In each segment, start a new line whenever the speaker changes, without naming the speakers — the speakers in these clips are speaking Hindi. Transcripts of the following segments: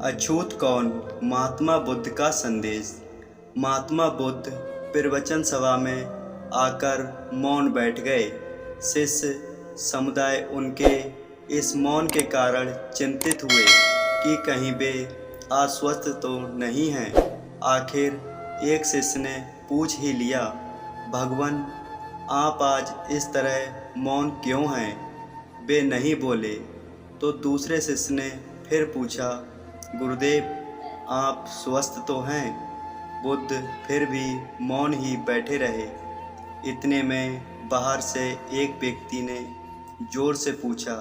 अछूत कौन? महात्मा बुद्ध का संदेश। महात्मा बुद्ध प्रवचन सभा में आकर मौन बैठ गए। शिष्य समुदाय उनके इस मौन के कारण चिंतित हुए कि कहीं वे अस्वस्थ तो नहीं हैं। आखिर एक शिष्य ने पूछ ही लिया, भगवान आप आज इस तरह मौन क्यों हैं? वे नहीं बोले। तो दूसरे शिष्य ने फिर पूछा, गुरुदेव आप स्वस्थ तो हैं? बुद्ध फिर भी मौन ही बैठे रहे। इतने में बाहर से एक व्यक्ति ने जोर से पूछा,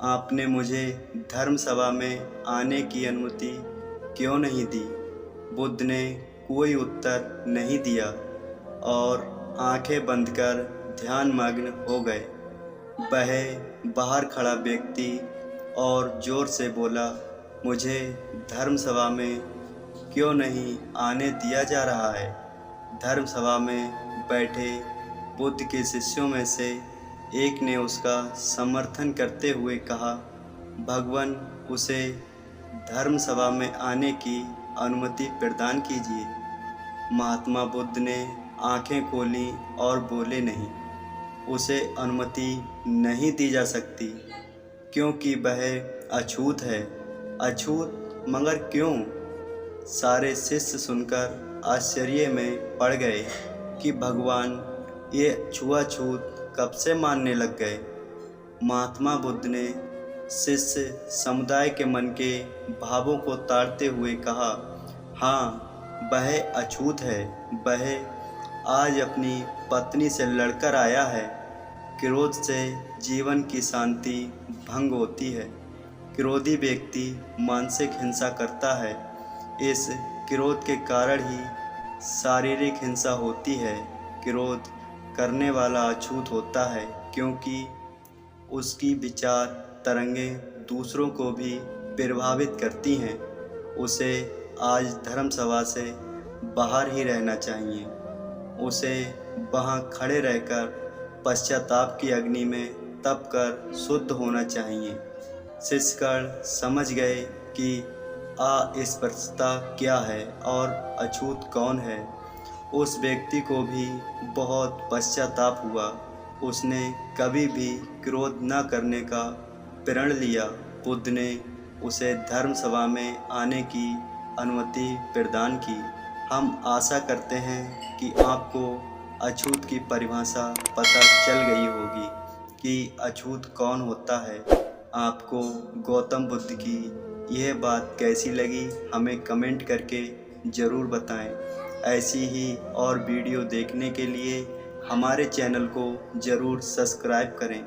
आपने मुझे धर्म सभा में आने की अनुमति क्यों नहीं दी? बुद्ध ने कोई उत्तर नहीं दिया और आंखें बंद कर ध्यानमग्न हो गए। वह बाहर खड़ा व्यक्ति और जोर से बोला, मुझे धर्म सभा में क्यों नहीं आने दिया जा रहा है? धर्म सभा में बैठे बुद्ध के शिष्यों में से एक ने उसका समर्थन करते हुए कहा, भगवान उसे धर्म सभा में आने की अनुमति प्रदान कीजिए। महात्मा बुद्ध ने आंखें खोली और बोले, नहीं, उसे अनुमति नहीं दी जा सकती क्योंकि वह अछूत है। अछूत मगर क्यों? सारे शिष्य सुनकर आश्चर्य में पड़ गए कि भगवान ये छुआछूत कब से मानने लग गए। महात्मा बुद्ध ने शिष्य समुदाय के मन के भावों को ताड़ते हुए कहा, हाँ वह अछूत है। वह आज अपनी पत्नी से लड़कर आया है। क्रोध से जीवन की शांति भंग होती है। क्रोधी व्यक्ति मानसिक हिंसा करता है। इस क्रोध के कारण ही शारीरिक हिंसा होती है। क्रोध करने वाला अछूत होता है क्योंकि उसकी विचार तरंगें दूसरों को भी प्रभावित करती हैं। उसे आज धर्म सभा से बाहर ही रहना चाहिए। उसे वहाँ खड़े रहकर पश्चाताप की अग्नि में तप कर शुद्ध होना चाहिए। शिष्यगण समझ गए कि अस्पृश्यता क्या है और अछूत कौन है। उस व्यक्ति को भी बहुत पश्चाताप हुआ। उसने कभी भी क्रोध न करने का प्रण लिया। बुद्ध ने उसे धर्म सभा में आने की अनुमति प्रदान की। हम आशा करते हैं कि आपको अछूत की परिभाषा पता चल गई होगी कि अछूत कौन होता है। आपको गौतम बुद्ध की यह बात कैसी लगी हमें कमेंट करके ज़रूर बताएं। ऐसी ही और वीडियो देखने के लिए हमारे चैनल को ज़रूर सब्सक्राइब करें।